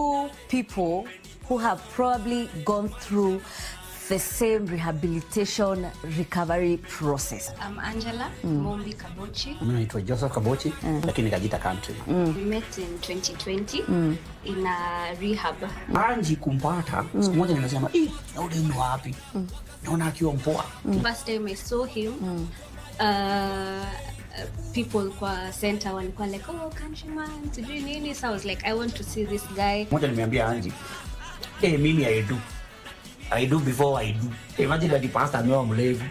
two people who have probably gone through the same rehabilitation recovery process. I'm Angela Mombi Kabochi. Mimi naitwa Joseph Kabochi, lakini Kajita country. We met in 2020 in a rehab. Anji kumpata, siku moja nimesema, yule ni wapi? Naona akiwa mpoa. First time I saw him, people kwa center walikuwa like, oh, countryman, sijui nini. So I was like, I want to see this guy. Moja nimeambia Anji, mimi I do before I do. Imagine that the pastor amewa mlevu.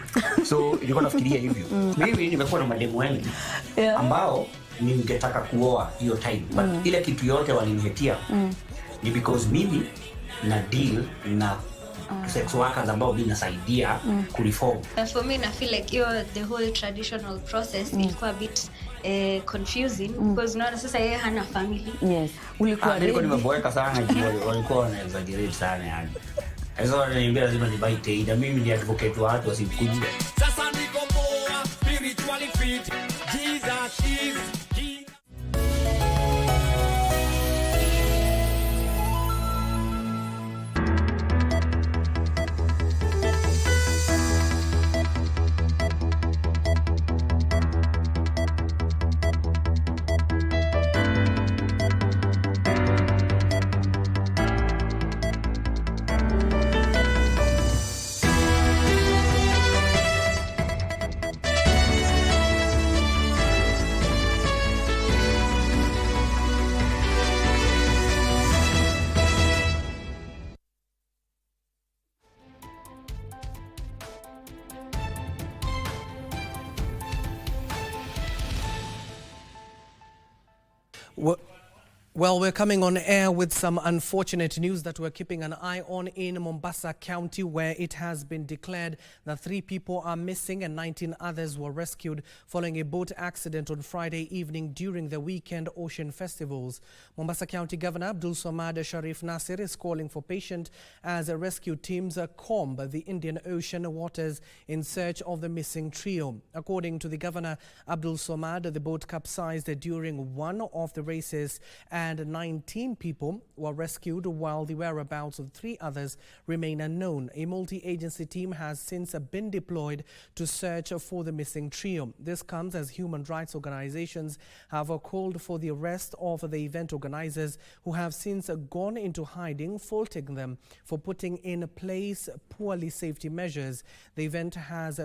So ilikuwa nafikiria hivyo. Mimi nimekuwa na mademu wengi ambao ningetaka kuoa hiyo time. But ile kitu yote walinihetia ni because mimi na deal na sex workers ambao binasaidia kureform. For me, I feel like the whole traditional process ilikuwa a bit confusing because unaona sasa yeye hana family. Yes. Ulikuwa nilikuwa nimeboeka sana walikuwa wana exaggerate sana yani. Sasa wananiambia lazima nibaite ida, mimi ni advocate wa watu wasikujue. Sasa niko poa, spiritually fit. Jesus is king. Well, we're coming on air with some unfortunate news that we're keeping an eye on in Mombasa County, where it has been declared that 3 people are missing and 19 others were rescued following a boat accident on Friday evening during the weekend ocean festivals. Mombasa County Governor Abdul Samad Sharif Nasir is calling for patience as rescue teams comb the Indian Ocean waters in search of the missing trio. According to the Governor Abdul Samad, the boat capsized during one of the races and 19 people were rescued while the whereabouts of 3 others remain unknown. A multi-agency team has since been deployed to search for the missing trio. This comes as human rights organizations have called for the arrest of the event organizers, who have since gone into hiding, faulting them for putting in place poorly safety measures. The event has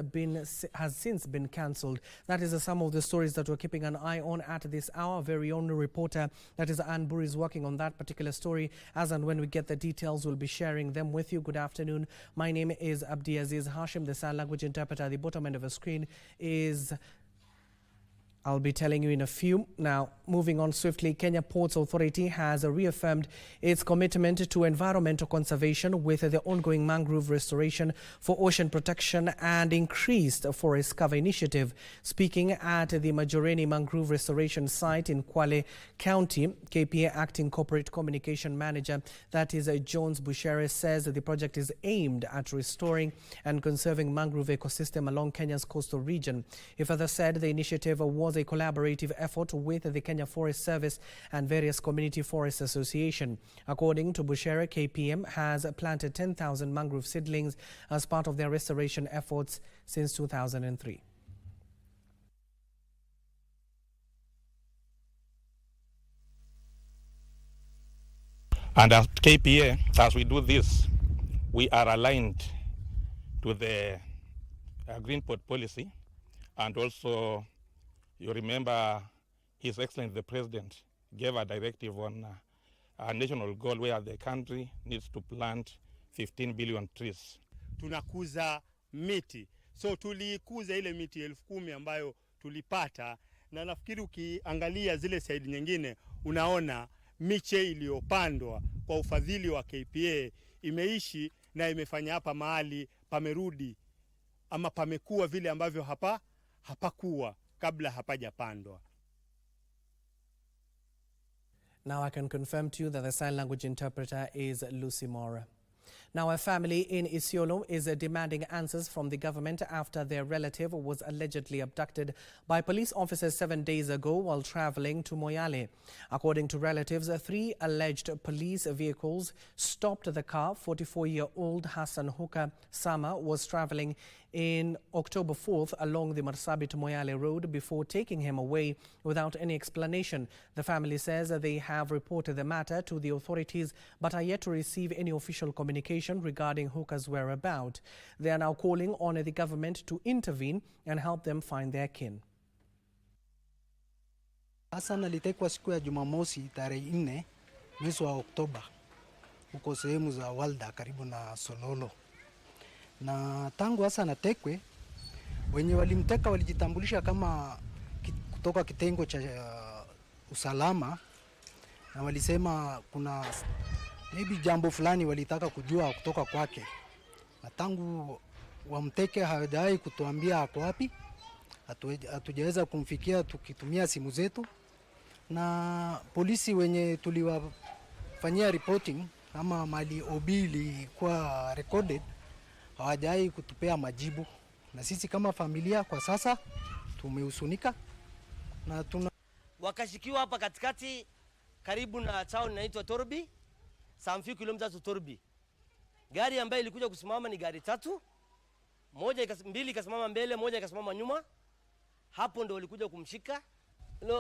since been cancelled. That is some of the stories that we're keeping an eye on at this hour. Very own reporter, that is Anne Buri, is working on that particular story. As and when we get the details, we'll be sharing them with you. Good afternoon. My name is Abdiaziz. Hashim, the sign language interpreter at the bottom end of the screen, is... I'll be telling you in a few. Now, moving on swiftly, Kenya Ports Authority has reaffirmed its commitment to environmental conservation with the ongoing mangrove restoration for ocean protection and increased forest cover initiative. Speaking at the Majoreni Mangrove Restoration Site in Kwale County, KPA Acting Corporate Communication Manager, that is Jones Bushere, says that the project is aimed at restoring and conserving mangrove ecosystem along Kenya's coastal region. He further said the initiative was a collaborative effort with the Kenya Forest Service and various community forest associations. According to Bushere, KPM has planted 10,000 mangrove seedlings as part of their restoration efforts since 2003. And at KPA, as we do this, we are aligned to the Green Port policy, and also you remember His Excellency the President gave a directive on a national goal where the country needs to plant 15 billion trees. Tunakuza miti. So tulikuza ile miti 10,000 ambayo tulipata, na nafikiri ukiangalia zile side nyingine unaona miche iliyopandwa kwa ufadhili wa KPA imeishi na imefanya hapa mahali pamerudi ama pamekuwa vile ambavyo hapakuwa kabla hapajapandwa. Now I can confirm to you that the sign language interpreter is Lucy Mora. Now, a family in Isiolo is demanding answers from the government after their relative was allegedly abducted by police officers 7 days ago while traveling to Moyale. According to relatives, 3 alleged police vehicles stopped the car 44-year-old Hassan Huka Sama was traveling in October 4th along the Marsabit Moyale road before taking him away without any explanation. The family says they have reported the matter to the authorities but are yet to receive any official communication regarding Huka's whereabouts. They are now calling on the government to intervene and help them find their kin. Hassan alitekwa siku ya Jumamosi tarehe 4 mwezi wa Oktoba huko sehemu za Walda karibu na Sololo. Na tangu Hassan atekwe, wenye walimteka walijitambulisha kama kutoka kitengo cha usalama, na walisema kuna maybe jambo fulani walitaka kujua kutoka kwake. Na tangu wamteke hawajawahi kutuambia ako wapi. Hatujaweza kumfikia tukitumia simu zetu, na polisi wenye tuliwafanyia reporting kama mali obili kwa recorded hawajawahi kutupea majibu. Na sisi kama familia kwa sasa tumehusunika na wakashikiwa hapa katikati karibu na town inaitwa Torbi, some few kilometers to Torbi. Gari ambayo ilikuja kusimama ni gari 3, mbili ikasimama mbele, moja ikasimama nyuma. Hapo ndo walikuja kumshika.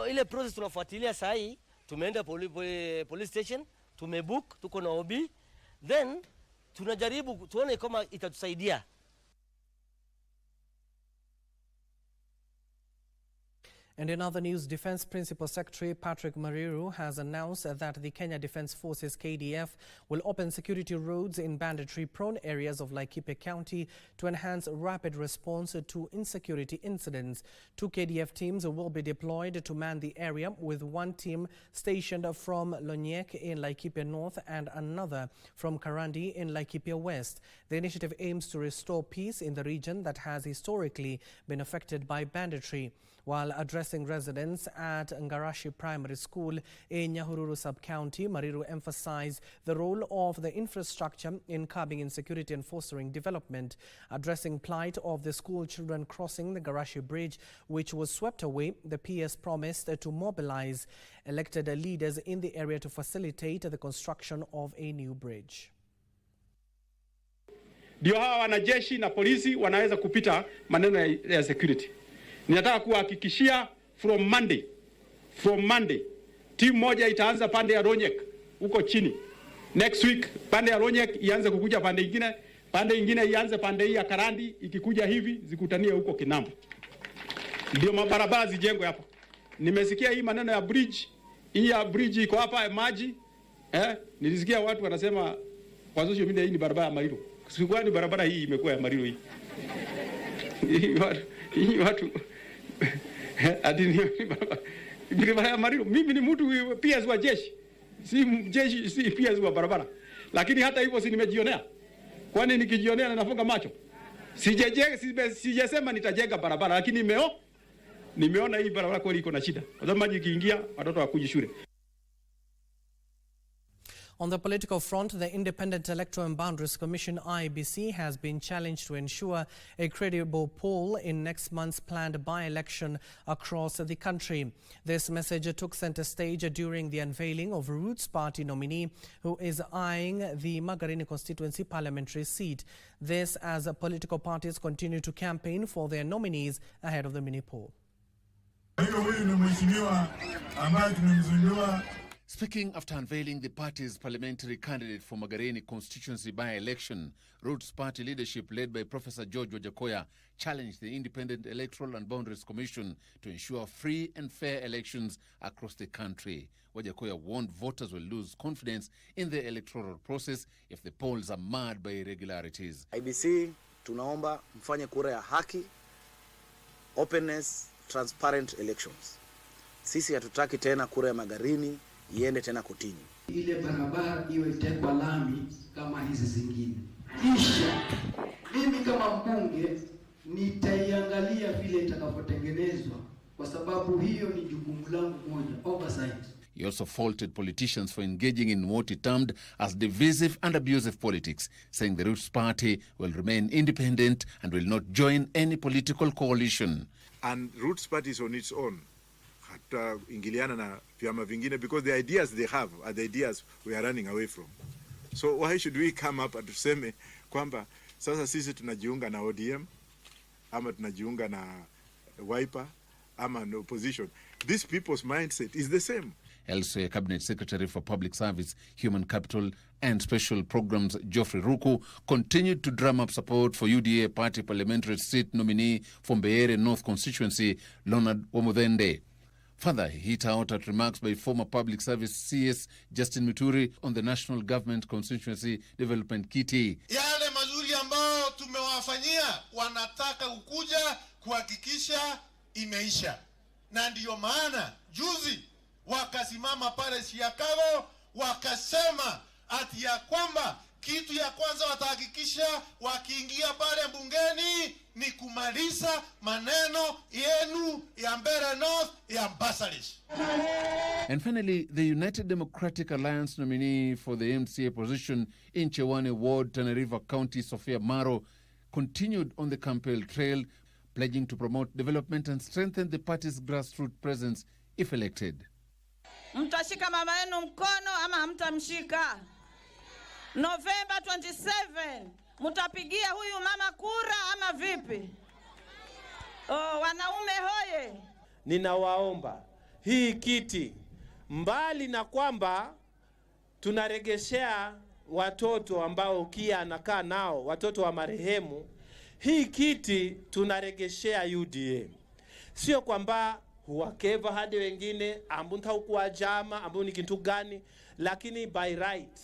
Ile process tunafuatilia saa hii, tumeenda police station, tumebook, tuko na OB, then tunajaribu tuone kama itatusaidia. And in other news, Defense Principal Secretary Patrick Mariru has announced that the Kenya Defense Forces KDF will open security roads in banditry-prone areas of Laikipia County to enhance rapid response to insecurity incidents. 2 KDF teams will be deployed to man the area, with 1 team stationed from Lonyek in Laikipia North and another from Karandi in Laikipia West. The initiative aims to restore peace in the region that has historically been affected by banditry. While addressing residents at Ngarashi Primary School in Nyahururu Sub-County, Mariru emphasized the role of the infrastructure in curbing insecurity and fostering development. Addressing plight of the school children crossing the Ngarashi Bridge, which was swept away, the PS promised to mobilize elected leaders in the area to facilitate the construction of a new bridge. Ndio hawa wanajeshi na polisi wanaweza kupita maneno ya security. Ninataka kuhakikishia from Monday timu moja itaanza pande ya Ronyek huko chini. Next week pande ya Ronyek ianze kukuja pande ingine ianze pande hii ya Karandi, ikikuja hivi zikutanie huko Kinambo. Ndio mabarabara zijengwe hapo. Nimesikia hii maneno ya bridge. Hii ya bridge iko hapa ya maji. Nilisikia watu wanasema kwa social media hii ni barabara ya Mariro. Sikuwa ni barabara hii imekuwa ya Mariro hii. Hii watu adini barabara ya Mariro. Mimi ni mtu pia wa jeshi. Si pia wa barabara. Lakini hata hivyo si nimejionea. Kwani nikijionea na nafunga macho. Sijasema nitajenga barabara, lakini nimeona hii barabara kweli iko na shida. Kwa sababu maji ikiingia watoto hawakuji shule. On the political front, the Independent Electoral and Boundaries Commission (IEBC) has been challenged to ensure a credible poll in next month's planned by-election across the country. This message took center stage during the unveiling of Roots Party nominee who is eyeing the Magarini constituency parliamentary seat. This as political parties continue to campaign for their nominees ahead of the mini-poll. Speaking after unveiling the party's parliamentary candidate for Magarini constituency by-election, Roots Party leadership led by Professor George Wajakoya challenged the Independent Electoral and Boundaries Commission to ensure free and fair elections across the country. Wajakoya warned voters will lose confidence in the electoral process if the polls are marred by irregularities. IBC, tunaomba mfanye kura ya haki, openness, transparent elections. Sisi hatutaki tena kura ya Magarini iende tena kotini. Ile barabara iwe tekwa lami kama hizi zingine. Kisha mimi kama mbunge nitaiangalia vile itakavyotengenezwa, kwa sababu hiyo ni jukumu langu moja, oversight. He also faulted politicians for engaging in what he termed as divisive and abusive politics, saying the Roots Party will remain independent and will not join any political coalition. And Roots Party is on its own. Ingiliana na vyama vingine, because the ideas they have are the ideas we are running away from. So why should we come up and tuseme kwamba sasa sisi tunajiunga na ODM ama tunajiunga na Wiper ama na opposition? These people's mindset is the same. Elsewhere, Cabinet Secretary for Public Service, Human Capital and Special Programs Geoffrey Ruku continued to drum up support for UDA party parliamentary seat nominee from Mbeere North constituency, Leonard Wamudhende. Further, he hit out at remarks by former Public Service CS Justin Muturi on the National Government Constituency Development Kitty. Yale mazuri ambao tumewafanyia wanataka kukuja kuhakikisha imeisha. Na ndiyo maana juzi wakasimama pale Chicago wakasema ati ya kwamba kitu ya kwanza watahakikisha wakiingia pale bungeni ni kumaliza maneno yenu ya Mbeere North ya bursaries. And finally, the United Democratic Alliance nominee for the MCA position in Chewane Ward, Tana River County, Sophia Maro, continued on the campaign trail, pledging to promote development and strengthen the party's grassroots presence if elected. Mtashika mama yenu mkono ama hamtamshika? November 27, mtapigia huyu mama kura ama vipi? Oh, wanaume hoye. Ninawaomba hii kiti, mbali na kwamba tunaregeshea watoto ambao Kia anakaa nao, watoto wa marehemu, hii kiti tunaregeshea UDA. Sio kwamba huwakeva hadi wengine ambu ntaukuwa jama ambu ni kintu gani, lakini by right.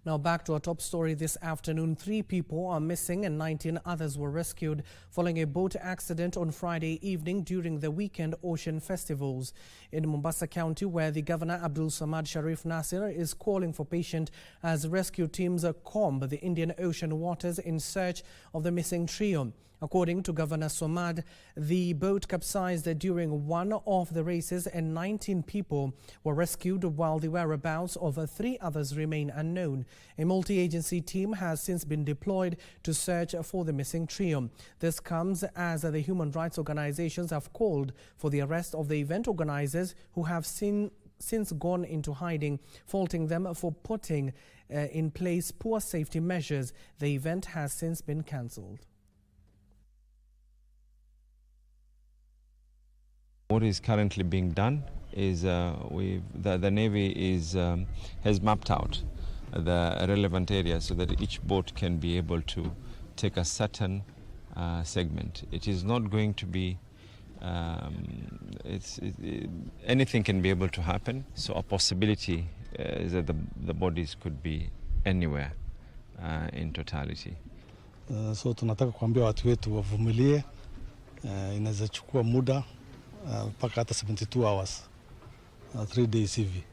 Now back to our top story this afternoon. 3 people are missing and 19 others were rescued following a boat accident on Friday evening during the weekend ocean festivals in Mombasa County, where the Governor Abdul Samad Sharif Nasir is calling for patience as rescue teams comb the Indian Ocean waters in search of the missing trio. According to Governor Somad, the boat capsized during one of the races and 19 people were rescued while the whereabouts of 3 others remain unknown. A multi-agency team has since been deployed to search for the missing trio. This comes as the human rights organizations have called for the arrest of the event organizers who have since gone into hiding, faulting them for putting in place poor safety measures. The event has since been cancelled. What is currently being done is the Navy has mapped out the relevant areas so that each boat can be able to take a certain segment. It is not going to be, anything can be able to happen, so a possibility is that the bodies could be anywhere in totality. So tunataka kuambia watu wetu wavumilie, inaweza chukua muda mpaka hata 72 hours, 3 days hivi.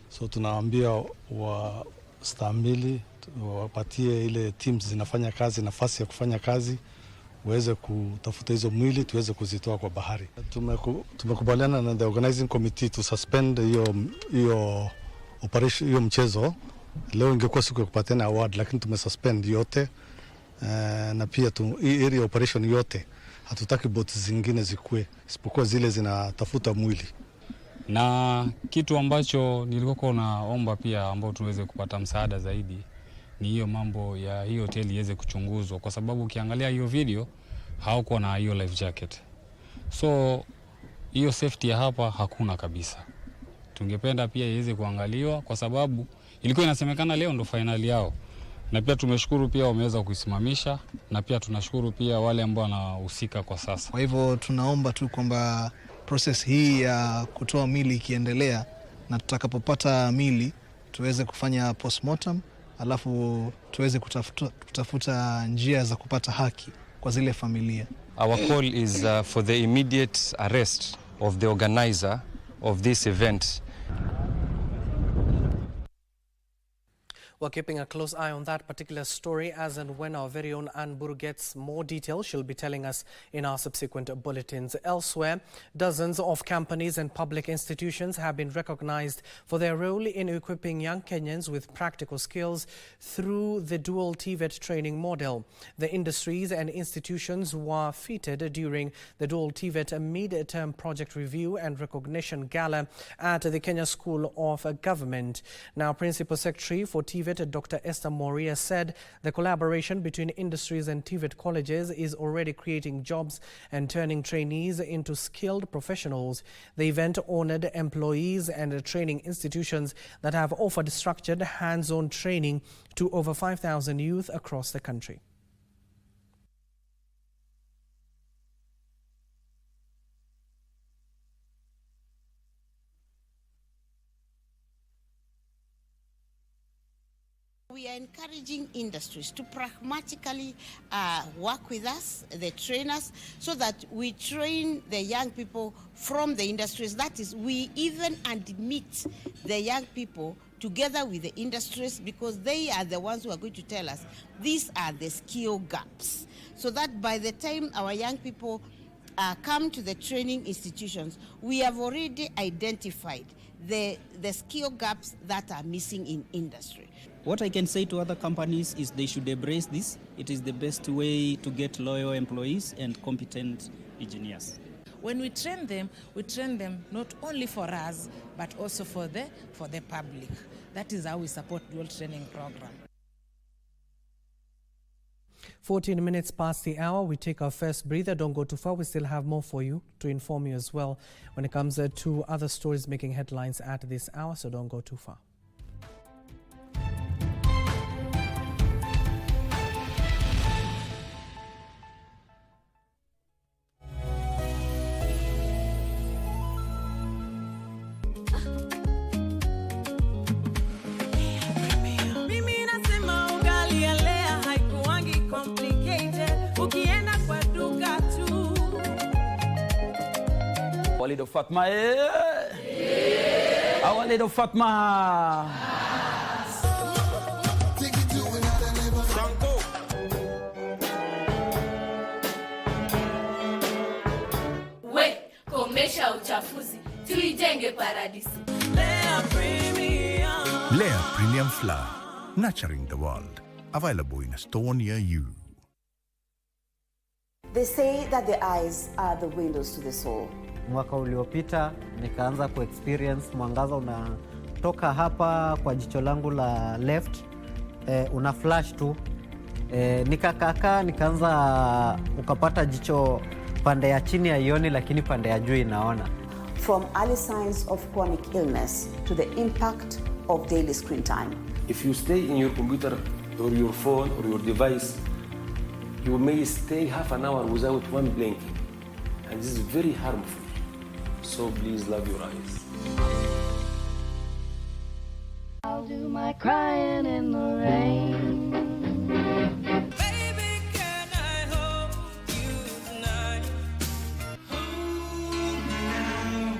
So tunawaambia wastahimili, wapatie ile teams zinafanya kazi nafasi ya kufanya kazi, waweze kutafuta hizo mwili tuweze kuzitoa kwa bahari. Tumekubaliana na the organizing committee to suspend hiyo operation, hiyo mchezo. Leo ingekuwa siku ya kupatiana award, lakini tumesuspend yote, na pia hii area operation yote hatutaki boti zingine zikue isipokuwa zile zinatafuta mwili. Na kitu ambacho nilikuwa naomba pia ambao tuweze kupata msaada zaidi ni hiyo mambo ya hiyo hoteli iweze kuchunguzwa, kwa sababu ukiangalia hiyo video hawakuwa na hiyo life jacket. So hiyo safety ya hapa hakuna kabisa. Tungependa pia iweze kuangaliwa kwa sababu ilikuwa inasemekana leo ndo finali yao. Na pia tumeshukuru pia wameweza kuisimamisha, na pia tunashukuru pia wale ambao wanahusika kwa sasa. Kwa hivyo tunaomba tu kwamba process hii ya kutoa mili ikiendelea, na tutakapopata mili tuweze kufanya postmortem, alafu tuweze kutafuta njia za kupata haki kwa zile familia. Our call is for the immediate arrest of the organizer of this event. We're keeping a close eye on that particular story as and when our very own Ann Buru gets more details. She'll be telling us in our subsequent bulletins. Elsewhere, dozens of companies and public institutions have been recognized for their role in equipping young Kenyans with practical skills through the dual TVET training model. The industries and institutions were featured during the dual TVET mid-term project review and recognition gala at the Kenya School of Government. Now, Principal Secretary for TVET, Dr. Esther Moria, said the collaboration between industries and TVET colleges is already creating jobs and turning trainees into skilled professionals. The event honored employees and training institutions that have offered structured hands-on training to over 5,000 youth across the country. We are encouraging industries to pragmatically work with us, the trainers, so that we train the young people from the industries. That is, we even admit the young people together with the industries, because they are the ones who are going to tell us these are the skill gaps, so that by the time our young people come to the training institutions, we have already identified the skill gaps that are missing in industry. What I can say to other companies is they should embrace this. It is the best way to get loyal employees and competent engineers. When we train them not only for us, but also for the public. That is how we support dual training program. 14 minutes past the hour, we take our first breather. Don't go too far. We still have more for you to inform you as well when it comes to other stories making headlines at this hour, so don't go too far. Our little Fatma, our little Fatma. We, komesha uchafuzi, tuijenge paradisi. Lea Premium Flour, nurturing the world. Available in a store near you. They say that the eyes are the windows to the soul. Mwaka uliopita nikaanza kuexperience mwangaza unatoka hapa kwa jicho langu la left, una flash tu, nikakaa nikaanza ukapata jicho pande ya chini ya ioni, lakini pande ya juu inaona. From early signs of chronic illness to the impact of daily screen time. If you stay in your computer or your phone or your device, you may stay half an hour without one blinking, and this is very harmful. So please love your eyes. I'll do my crying in the rain. Baby, can I hold you tonight? Hold me now.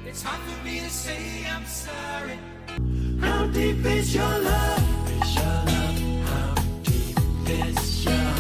It's hard for me to say I'm sorry. How deep is your love? How deep is your love?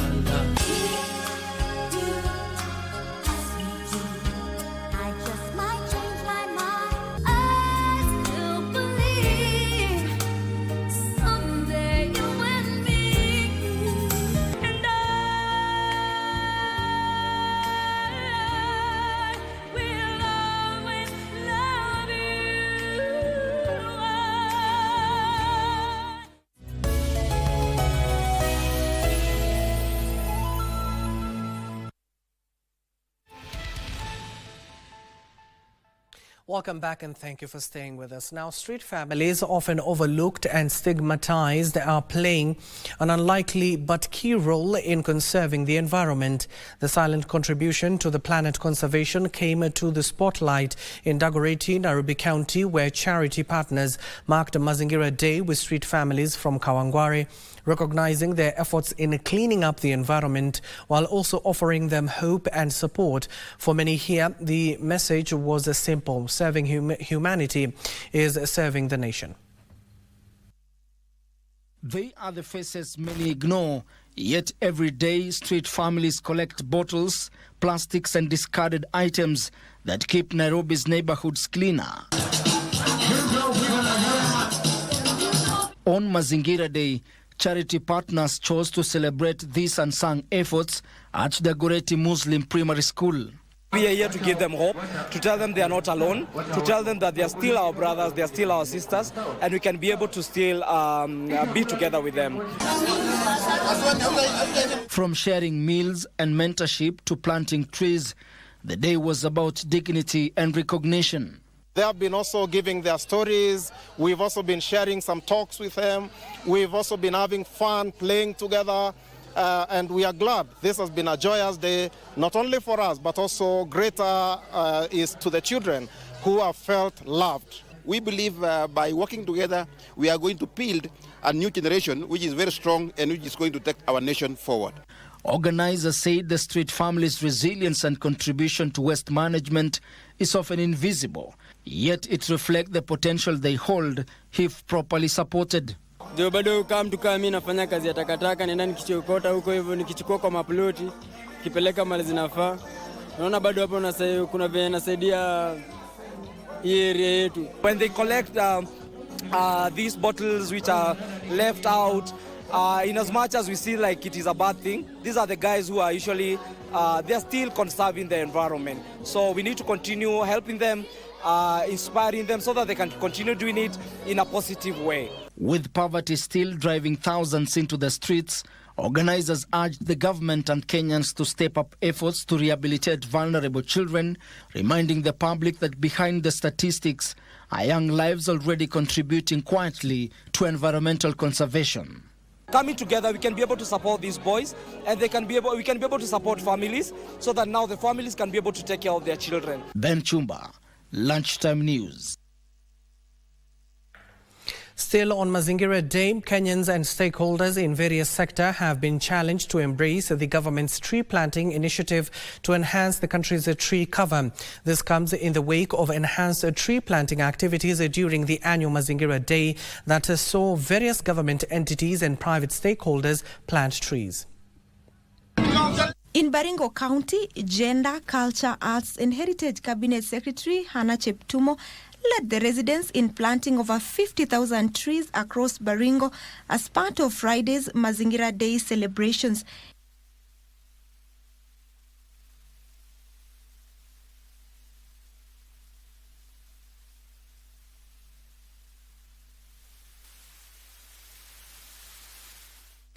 Welcome back and thank you for staying with us. Now, street families, often overlooked and stigmatized, are playing an unlikely but key role in conserving the environment. The silent contribution to the planet conservation came to the spotlight in Dagoretti, Nairobi County, where charity partners marked Mazingira Day with street families from Kawangware, recognizing their efforts in cleaning up the environment while also offering them hope and support. For many here, the message was simple: serving humanity is serving the nation. They are the faces many ignore, yet every day street families collect bottles, plastics and discarded items that keep Nairobi's neighborhoods cleaner. On Mazingira Day, charity partners chose to celebrate these unsung efforts at the Goreti Muslim Primary School. We are here to give them hope, to tell them they are not alone, to tell them that they are still our brothers, they are still our sisters, and we can be able to still be together with them. From sharing meals and mentorship to planting trees, the day was about dignity and recognition. They have been also giving their stories. We've also been sharing some talks with them. We've also been having fun, playing together. And we are glad this has been a joyous day, not only for us, but also greater is to the children who have felt loved. We believe by working together, we are going to build a new generation which is very strong and which is going to take our nation forward. Organizers said the street families' resilience and contribution to waste management is often invisible, yet it reflects the potential they hold if properly supported. Ndio bado tukaa mimi nafanya kazi ya takataka, nenda nikichokota huko hivyo nikichukua kwa maploti, kipeleka mali zinafaa. Naona bado hapo kuna vile nasaidia hii area yetu. When they collect these bottles which are left out, in as much as we see like it is a bad thing, these are the guys who are usually they are still conserving the environment. So we need to continue helping them, inspiring them so that they can continue doing it in a positive way. With poverty still driving thousands into the streets, organizers urged the government and Kenyans to step up efforts to rehabilitate vulnerable children, reminding the public that behind the statistics are young lives already contributing quietly to environmental conservation. Coming together, we can be able to support these boys, and we can be able to support families, so that now the families can be able to take care of their children. Ben Chumba, Lunchtime News. Still on Mazingira Day, Kenyans and stakeholders in various sectors have been challenged to embrace the government's tree planting initiative to enhance the country's tree cover. This comes in the wake of enhanced tree planting activities during the annual Mazingira Day that saw various government entities and private stakeholders plant trees. In Baringo County, Gender, Culture, Arts and Heritage Cabinet Secretary Hannah Cheptumo led the residents in planting over 50,000 trees across Baringo as part of Friday's Mazingira Day celebrations.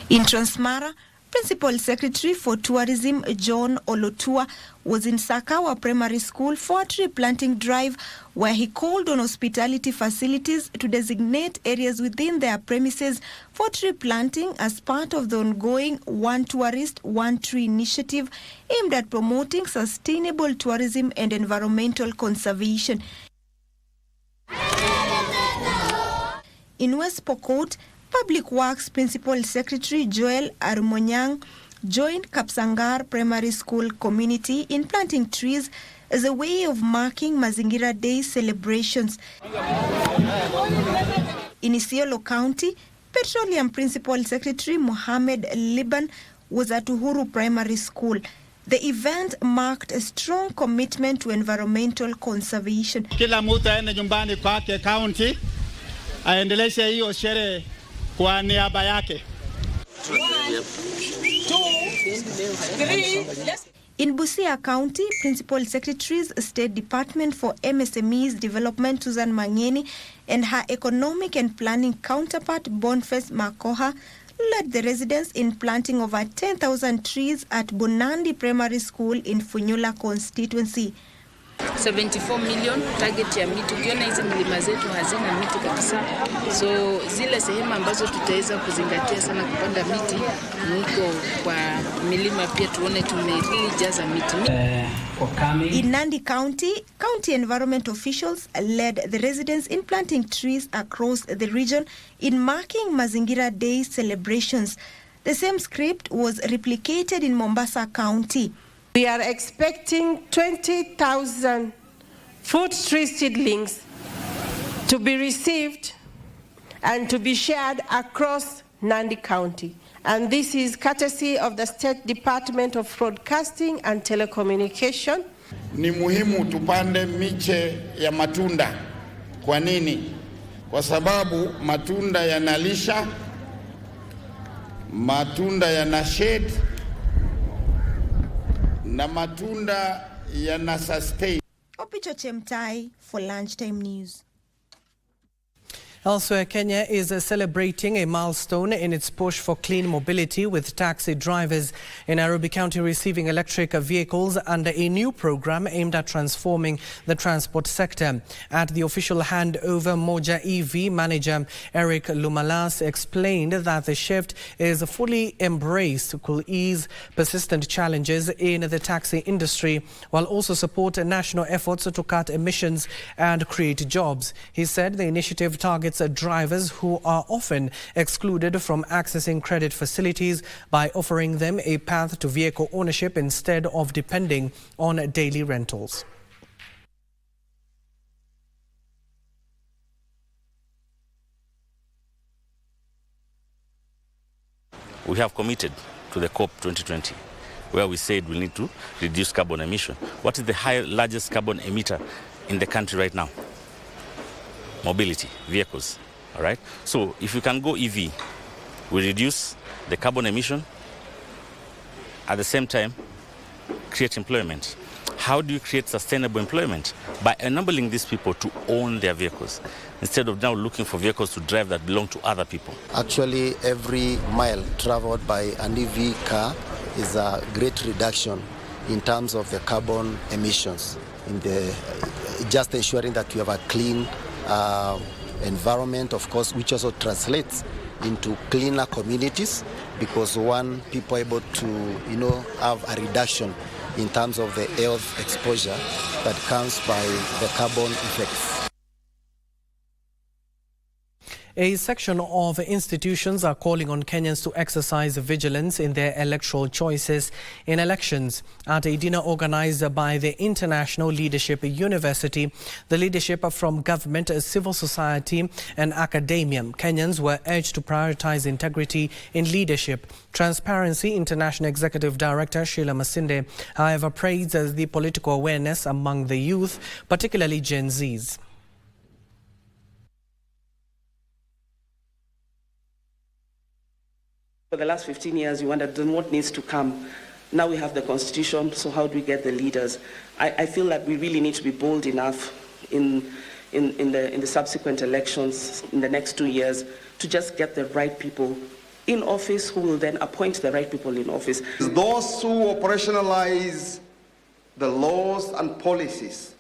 In Transmara, Principal Secretary for Tourism John Olotua was in Sakawa Primary School for a tree planting drive where he called on hospitality facilities to designate areas within their premises for tree planting as part of the ongoing One Tourist, One Tree initiative aimed at promoting sustainable tourism and environmental conservation. In West Pokot, Public Works Principal Secretary Joel Armonyang joined Kapsangar Primary School community in planting trees as a way of marking Mazingira Day celebrations. In Isiolo County, Petroleum Principal Secretary Mohammed Liban was at Uhuru Primary School. The event marked a strong commitment to environmental conservation. Kila mtu aende nyumbani kwake county aendeleshe hiyo sherehe kwa niaba yake. In Busia County, Principal Secretary's State Department for MSMEs Development Susan Mangeni and her economic and planning counterpart Boniface Makoha led the residents in planting over 10,000 trees at Bonandi Primary School in Funyula constituency. 74 million target ya miti. Ukiona hizi milima zetu hazina miti kabisa, so zile sehemu ambazo tutaweza kuzingatia sana kupanda miti huko kwa milima pia tuone tumelijaza miti. In Nandi County, county environment officials led the residents in planting trees across the region in marking Mazingira Day celebrations. The same script was replicated in Mombasa County. We are expecting 20,000 fruit tree seedlings to be received and to be shared across Nandi County. And this is courtesy of the State Department of Broadcasting and Telecommunication. Ni muhimu tupande miche ya matunda. Kwa nini? Kwa sababu matunda yanalisha, matunda yana shade, na matunda yana sustain. Opicho Chemtai for Lunchtime News. Elsewhere, Kenya is celebrating a milestone in its push for clean mobility, with taxi drivers in Nairobi County receiving electric vehicles under a new program aimed at transforming the transport sector. At the official handover, Moja EV manager Eric Lumalas explained that the shift is fully embraced could ease persistent challenges in the taxi industry, while also support national efforts to cut emissions and create jobs. He said the initiative targets drivers who are often excluded from accessing credit facilities by offering them a path to vehicle ownership instead of depending on daily rentals. We have committed to the COP 2020, where we said we need to reduce carbon emission. What is the largest carbon emitter in the country right now? Mobility, vehicles, all right? So if you can go EV, we reduce the carbon emission, at the same time, create employment. How do you create sustainable employment? By enabling these people to own their vehicles, instead of now looking for vehicles to drive that belong to other people. Actually, every mile traveled by an EV car is a great reduction in terms of the carbon emissions, in the just ensuring that we have a clean environment, of course, which also translates into cleaner communities, because one, people are able to, have a reduction in terms of the health exposure that comes by the carbon effects. A section of institutions are calling on Kenyans to exercise vigilance in their electoral choices in elections. At a dinner organized by the International Leadership University, the leadership from government, civil society and academia, Kenyans were urged to prioritize integrity in leadership. Transparency International Executive Director Sheila Masinde, however, praised the political awareness among the youth, particularly Gen Zs. For the last 15 years, we wondered then what needs to come. Now we have the constitution, so how do we get the leaders? I feel that we really need to be bold enough in the subsequent elections in the next 2 years to just get the right people in office who will then appoint the right people in office. Those who operationalize the laws and policies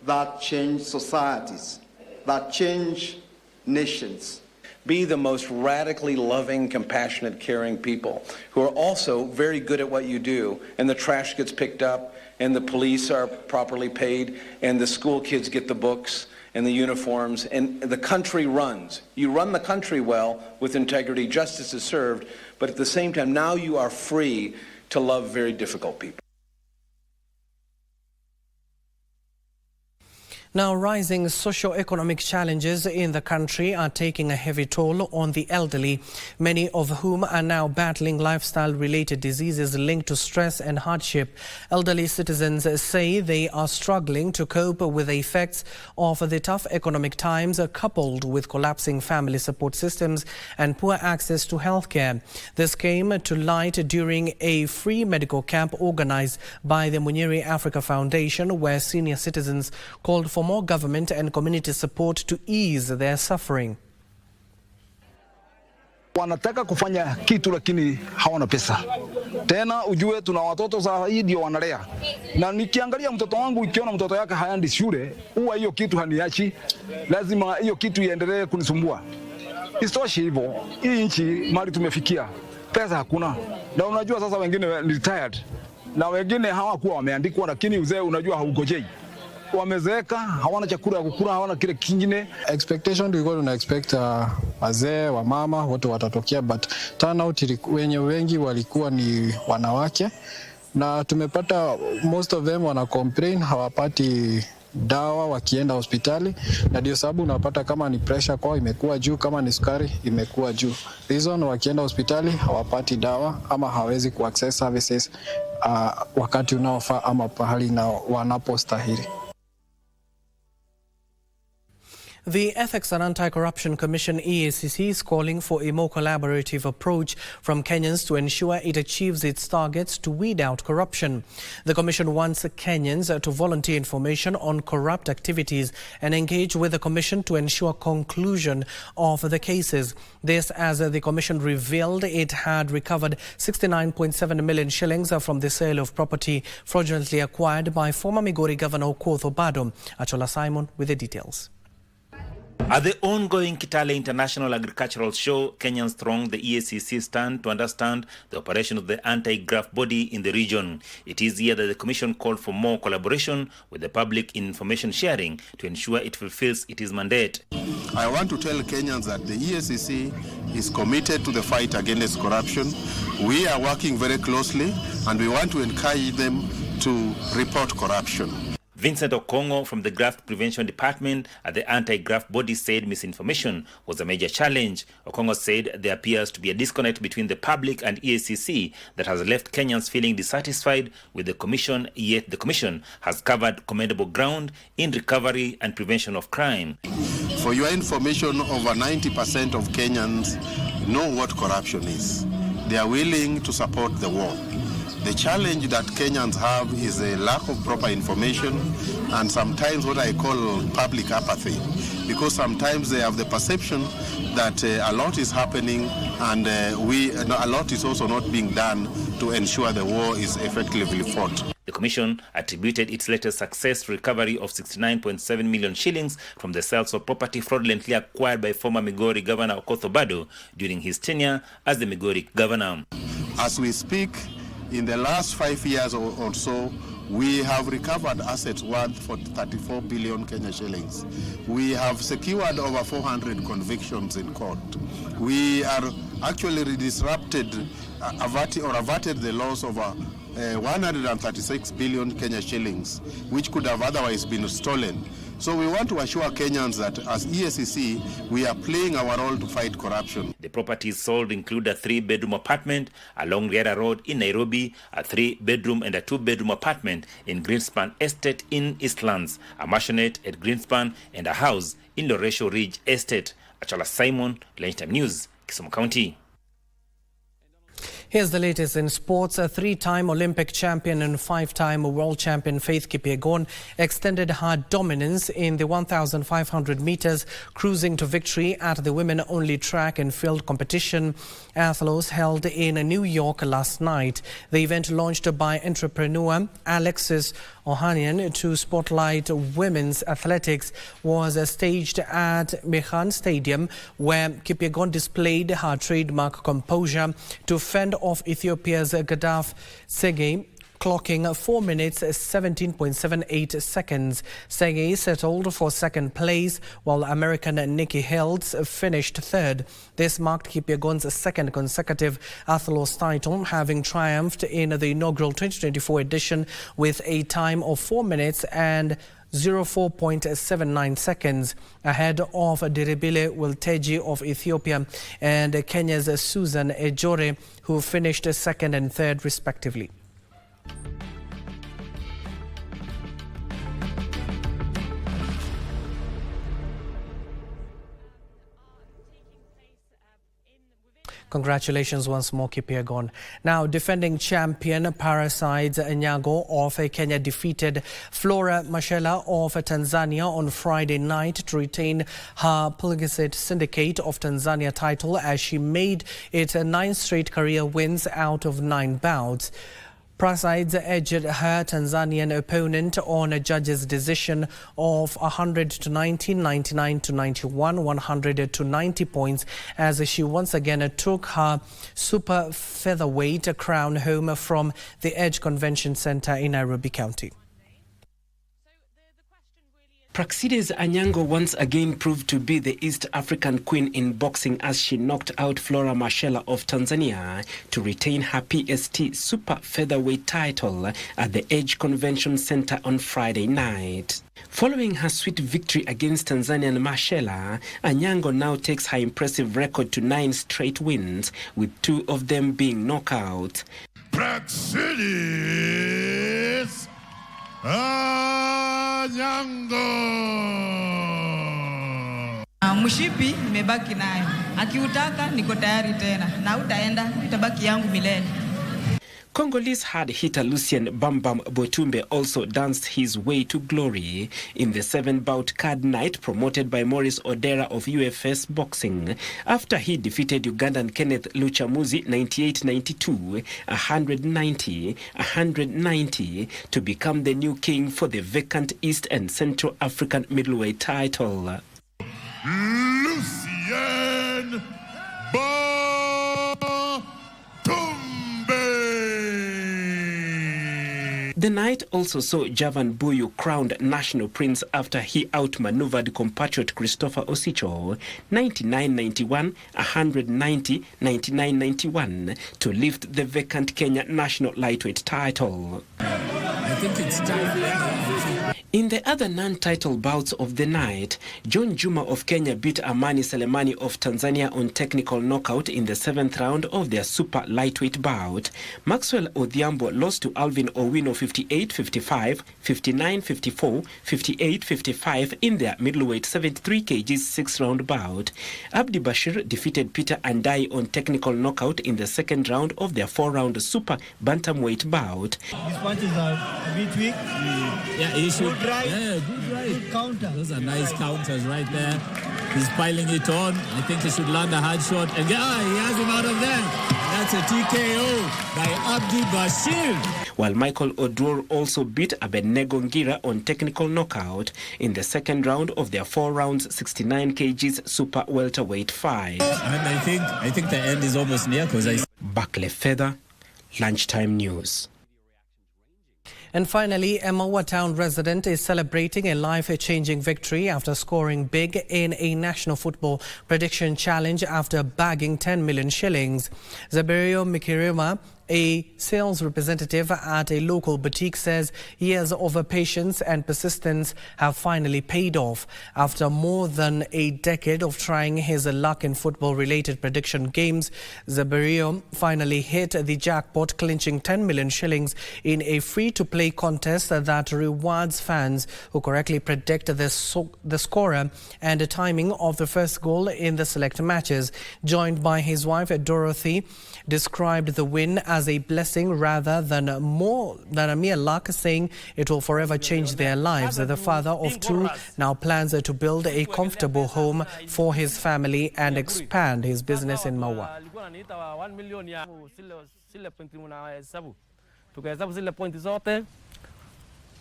that change societies, that change nations. Be the most radically loving, compassionate, caring people who are also very good at what you do, and the trash gets picked up, and the police are properly paid, and the school kids get the books and the uniforms, and the country runs. You run the country well with integrity, justice is served, but at the same time, now you are free to love very difficult people. Now, rising socio-economic challenges in the country are taking a heavy toll on the elderly, many of whom are now battling lifestyle-related diseases linked to stress and hardship. Elderly citizens say they are struggling to cope with the effects of the tough economic times, coupled with collapsing family support systems and poor access to healthcare. This came to light during a free medical camp organized by the Munyiri Africa Foundation, where senior citizens called for more government and community support to ease their suffering. Wanataka kufanya kitu lakini hawana pesa. Tena ujue tuna watoto zaidi ndio wanalea. Na nikiangalia mtoto wangu, ikiona mtoto yake haendi shule, huwa hiyo kitu haniachi. Lazima hiyo kitu iendelee kunisumbua. Isitoshe hivyo, hii nchi mali tumefikia, pesa hakuna. Na unajua sasa wengine ni retired. Na wengine hawakuwa wameandikwa, lakini uzee unajua haugojei. Wamezeeka, hawana chakula ya kukula, hawana kile kingine. Expectation tulikuwa tuna expect wazee, wamama wote watatokea, but turnout wengi walikuwa ni wanawake, na tumepata most of them wana complain hawapati dawa wakienda hospitali, na ndio sababu unapata kama ni pressure kwao imekuwa juu, kama ni sukari imekuwa juu. Reason wakienda hospitali hawapati dawa ama hawezi kuaccess services wakati unaofaa ama pahali na wanapostahili. The Ethics and Anti-Corruption Commission EACC is calling for a more collaborative approach from Kenyans to ensure it achieves its targets to weed out corruption. The Commission wants Kenyans to volunteer information on corrupt activities and engage with the Commission to ensure conclusion of the cases. This as the Commission revealed it had recovered 69.7 million shillings from the sale of property fraudulently acquired by former Migori Governor Okoth Obado. Achola Simon with the details. At the ongoing Kitale International Agricultural Show, Kenyans thronged the EACC stand to understand the operation of the anti-graft body in the region. It is here that the Commission called for more collaboration with the public in information sharing to ensure it fulfills its mandate. I want to tell Kenyans that the EACC is committed to the fight against corruption. We are working very closely and we want to encourage them to report corruption. Vincent Okongo from the Graft Prevention Department at the anti-graft body said misinformation was a major challenge. Okongo said there appears to be a disconnect between the public and EACC that has left Kenyans feeling dissatisfied with the Commission, yet the Commission has covered commendable ground in recovery and prevention of crime. For your information, over 90% of Kenyans know what corruption is. They are willing to support the war. The challenge that Kenyans have is a lack of proper information and sometimes what I call public apathy, because sometimes they have the perception that a lot is happening and a lot is also not being done to ensure the war is effectively fought. The Commission attributed its latest success to recovery of 69.7 million shillings from the sales of property fraudulently acquired by former Migori Governor Okoth Obado during his tenure as the Migori Governor. As we speak, in the last 5 years or so, we have recovered assets worth for 34 billion Kenya shillings. We have secured over 400 convictions in court. We are actually disrupted, averted the loss of 136 billion Kenya shillings, which could have otherwise been stolen. So we want to assure Kenyans that as EACC, we are playing our role to fight corruption. The properties sold include a 3-bedroom apartment along Riera Road in Nairobi, a 3-bedroom and a 2-bedroom apartment in Greenspan Estate in Eastlands, a mansionette at Greenspan, and a house in Loresho Ridge Estate. Achola Simon, Lunchtime News, Kisumu County. Here's the latest in sports. A 3-time Olympic champion and 5-time world champion Faith Kipyegon extended her dominance in the 1,500 meters, cruising to victory at the women-only track and field competition Athlos held in New York last night. The event, launched by entrepreneur Alexis Ohanian to spotlight women's athletics, was staged at Mekhan Stadium, where Kipyegon displayed her trademark composure to fend off Ethiopia's Gadaf Tsegay, clocking 4 minutes 17.78 seconds. Tsegay settled for second place, while American Nikki Hiltz finished third. This marked Kipyegon's second consecutive Athlos title, having triumphed in the inaugural 2024 edition with a time of 4 minutes and 04.79 seconds, ahead of Diribile Wilteji of Ethiopia and Kenya's Susan Ejore, who finished second and third respectively. Congratulations once more, Kipyegon. Now, defending champion Parasides Nyago of Kenya defeated Flora Mashela of Tanzania on Friday night to retain her Pulgicid Syndicate of Tanzania title as she made it 9 straight career wins out of 9 bouts. Parasides edged her Tanzanian opponent on a judge's decision of 100 to 90, 99 to 91, 100 to 90 points as she once again took her super featherweight crown home from the Edge Convention Center in Nairobi County. Praxidez Anyango once again proved to be the East African queen in boxing as she knocked out Flora Mashela of Tanzania to retain her PST super featherweight title at the Edge Convention Center on Friday night. Following her sweet victory against Tanzanian Mashela, Anyango now takes her impressive record to 9 straight wins, with 2 of them being knockouts. Praxidez Anyango. Mshipi nimebaki nayo. Akiutaka niko tayari tena. Na utaenda itabaki yangu milele. Congolese hard hitter Lucien Bam Bam Botumbe also danced his way to glory in the 7-bout card night promoted by Maurice Odera of UFS Boxing after he defeated Ugandan Kenneth Luchamuzi 98-92, 190-190 to become the new king for the vacant East and Central African middleweight title. Lucien The night also saw Javan Buyu crowned national prince after he outmaneuvered compatriot Christopher Osicho 99-91, 190-99-91 to lift the vacant Kenya national lightweight title. I think it's time. In the other non-title bouts of the night, John Juma of Kenya beat Amani Selemani of Tanzania on technical knockout in the 7th round of their super lightweight bout. Maxwell Odhiambo lost to Alvin Owino 58-55, 59-54, 58-55 in their middleweight 73 kgs 6-round bout. Abdi Bashir defeated Peter Andai on technical knockout in the 2nd round of their 4-round super bantamweight bout. These punches are a bit weak. Yeah, he should. Good right. Yeah, good right. Good counter. Those are nice counters right there. He's piling it on. I think he should land a hard shot. And he has him out of there. That's a TKO by Abdi Bashir. While Michael Odwor also beat Abednego Ngira on technical knockout in the 2nd round of their 4 rounds 69 kgs super welterweight fight. And I think the end is almost near because Buckley Feather, Lunchtime News. And finally, a Maua Town resident is celebrating a life-changing victory after scoring big in a national football prediction challenge after bagging 10 million shillings. Zabirio Mikirima, a sales representative at a local boutique, says years of patience and persistence have finally paid off. After more than a decade of trying his luck in football-related prediction games, Zabirio finally hit the jackpot, clinching 10 million shillings in a free-to-play contest that rewards fans who correctly predict the scorer and the timing of the first goal in the select matches. Joined by his wife, Dorothy, described the win as a blessing rather than a mere luck, saying it will forever change their lives. The father of 2 now plans to build a comfortable home for his family and expand his business in Maua.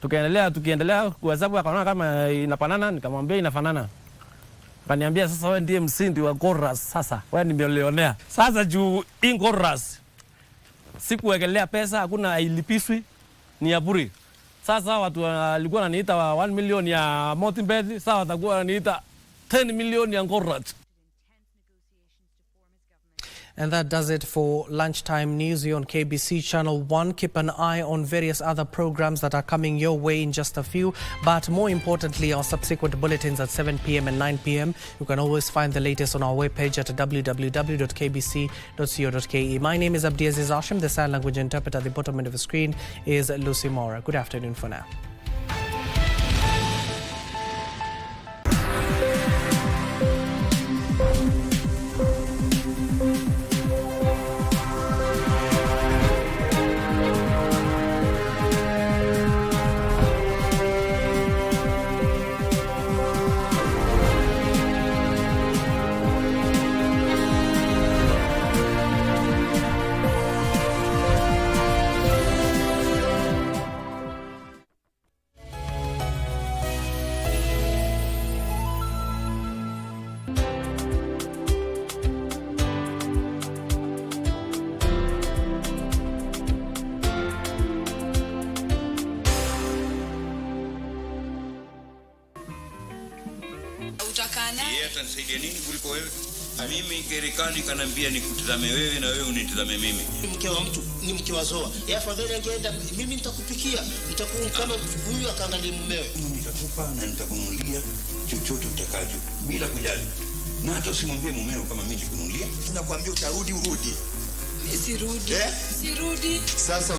Tukiendelea kuhesabu akaona kama inafanana, nikamwambia inafanana. Kaniambia sasa wewe ndiye msindi wa chorus, sasa wewe ni milionea. Sasa juu in chorus sikuwekelea pesa, hakuna ilipiswi, ni ya bure. Sasa watu walikuwa wananiita 1 million ya Mountain, sasa watakuwa wananiita 10 million ya chorus. And that does it for Lunchtime News here on KBC Channel 1. Keep an eye on various other programs that are coming your way in just a few. But more importantly, our subsequent bulletins at 7 p.m. and 9 p.m. You can always find the latest on our webpage at www.kbc.co.ke. My name is Abdiaziz Hashim. The sign language interpreter at the bottom end of the screen is Lucy Mora. Good afternoon for now. atanisaidia nini kuliko wewe? Mimi Gerikani kanambia nikutazame wewe na wewe unitazame mimi. Mke wa mtu ni mke wa zoa. Afadhali angeenda mimi nitakupikia, nitakuwa kama huyu akaangalia mumewe. Nitakupa na nitakununulia chochote utakacho bila kujali. Na hata usimwambie mumeo kama mimi nikununulia. Nakwambia utarudi urudi. Sirudi. Sirudi. Sasa